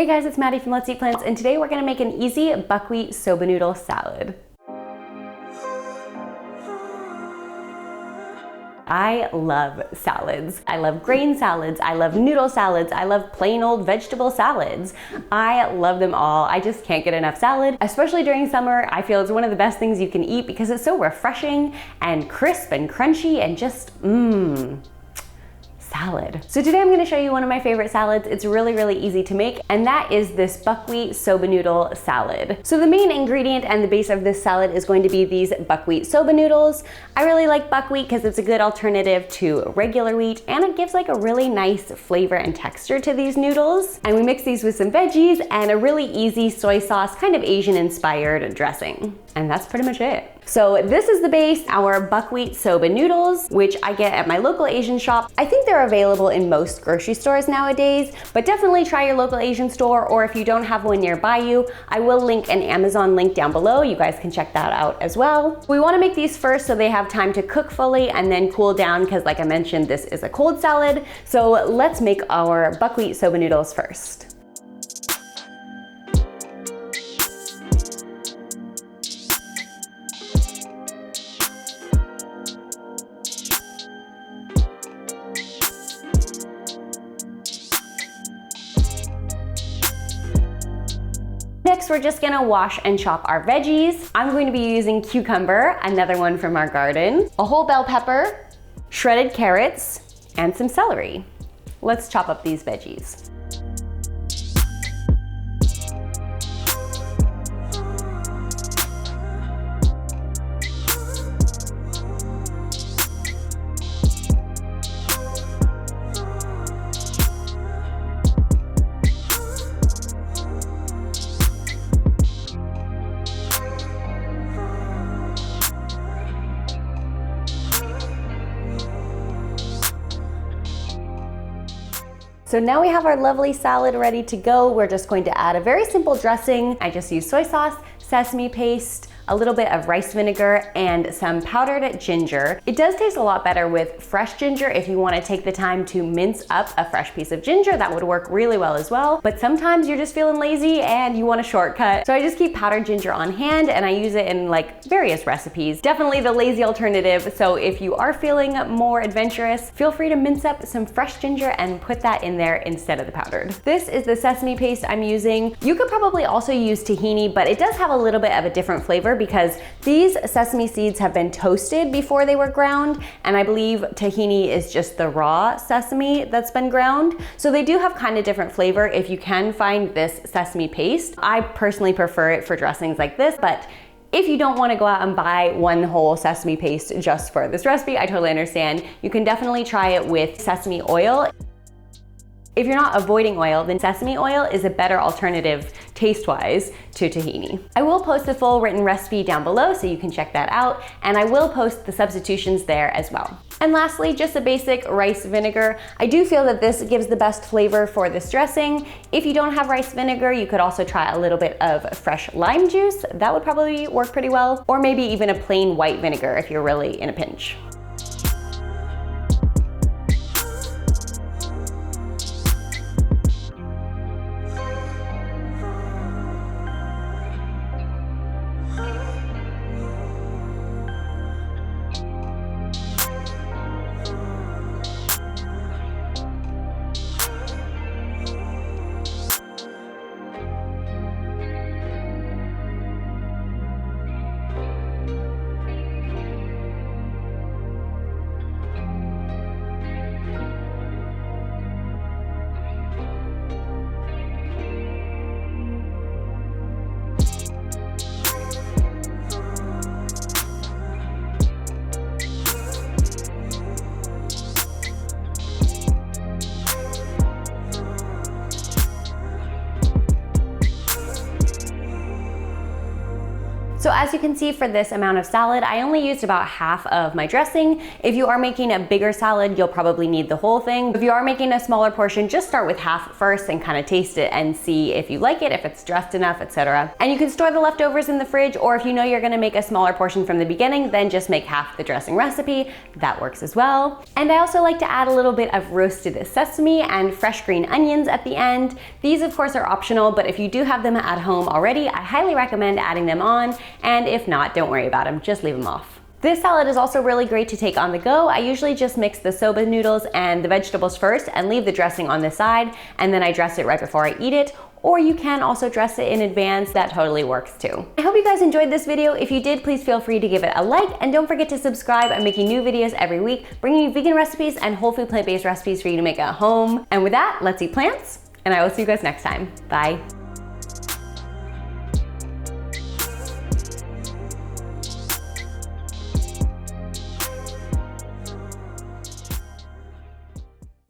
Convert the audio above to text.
Hey guys, it's Maddie from Let's Eat Plants, and today we're gonna make an easy buckwheat soba noodle salad. I love salads. I love grain salads, I love noodle salads, I love plain old vegetable salads. I love them all. I just can't get enough salad. Especially during summer, I feel it's one of the best things you can eat because it's so refreshing and crisp and crunchy and just salad. So today I'm going to show you one of my favorite salads. It's really easy to make, and that is this buckwheat soba noodle salad. So the main ingredient and the base of this salad is going to be these buckwheat soba noodles. I really like buckwheat because it's a good alternative to regular wheat, and it gives like a really nice flavor and texture to these noodles. And we mix these with some veggies and a really easy soy sauce, kind of Asian inspired dressing. And that's pretty much it. So this is the base, our buckwheat soba noodles, which I get at my local Asian shop. I think they're available in most grocery stores nowadays, but definitely try your local Asian store, or if you don't have one nearby you, I will link an Amazon link down below. You guys can check that out as well. We wanna make these first so they have time to cook fully and then cool down, because like I mentioned, this is a cold salad. So let's make our buckwheat soba noodles first. Next, we're just gonna wash and chop our veggies. I'm going to be using cucumber, another one from our garden, a whole bell pepper, shredded carrots, and some celery. Let's chop up these veggies. So now we have our lovely salad ready to go. We're just going to add a very simple dressing. I just use soy sauce, sesame paste, a little bit of rice vinegar, and some powdered ginger. It does taste a lot better with fresh ginger. If you want to take the time to mince up a fresh piece of ginger, that would work really well as well. But sometimes you're just feeling lazy and you want a shortcut. So I just keep powdered ginger on hand, and I use it in like various recipes. Definitely the lazy alternative. So if you are feeling more adventurous, feel free to mince up some fresh ginger and put that in there instead of the powdered. This is the sesame paste I'm using. You could probably also use tahini, but it does have a little bit of a different flavor because these sesame seeds have been toasted before they were ground, and I believe tahini is just the raw sesame that's been ground. So they do have kind of different flavor if you can find this sesame paste. I personally prefer it for dressings like this, but if you don't want to go out and buy one whole sesame paste just for this recipe, I totally understand. You can definitely try it with sesame oil. If you're not avoiding oil, then sesame oil is a better alternative taste-wise to tahini. I will post the full written recipe down below so you can check that out, and I will post the substitutions there as well. And lastly, just a basic rice vinegar. I do feel that this gives the best flavor for this dressing. If you don't have rice vinegar, you could also try a little bit of fresh lime juice. That would probably work pretty well, or maybe even a plain white vinegar if you're really in a pinch. So as you can see, for this amount of salad, I only used about half of my dressing. If you are making a bigger salad, you'll probably need the whole thing. If you are making a smaller portion, just start with half first and kind of taste it and see if you like it, if it's dressed enough, etc. And you can store the leftovers in the fridge, or if you know you're gonna make a smaller portion from the beginning, then just make half the dressing recipe. That works as well. And I also like to add a little bit of roasted sesame and fresh green onions at the end. These of course are optional, but if you do have them at home already, I highly recommend adding them on. And if not, don't worry about them, just leave them off. This salad is also really great to take on the go. I usually just mix the soba noodles and the vegetables first and leave the dressing on the side, and then I dress it right before I eat it. Or you can also dress it in advance. That totally works too. I hope you guys enjoyed this video. If you did, please feel free to give it a like, and don't forget to subscribe. I'm making new videos every week, bringing you vegan recipes and whole food plant-based recipes for you to make at home. And with that, let's eat plants, and I will see you guys next time. Bye.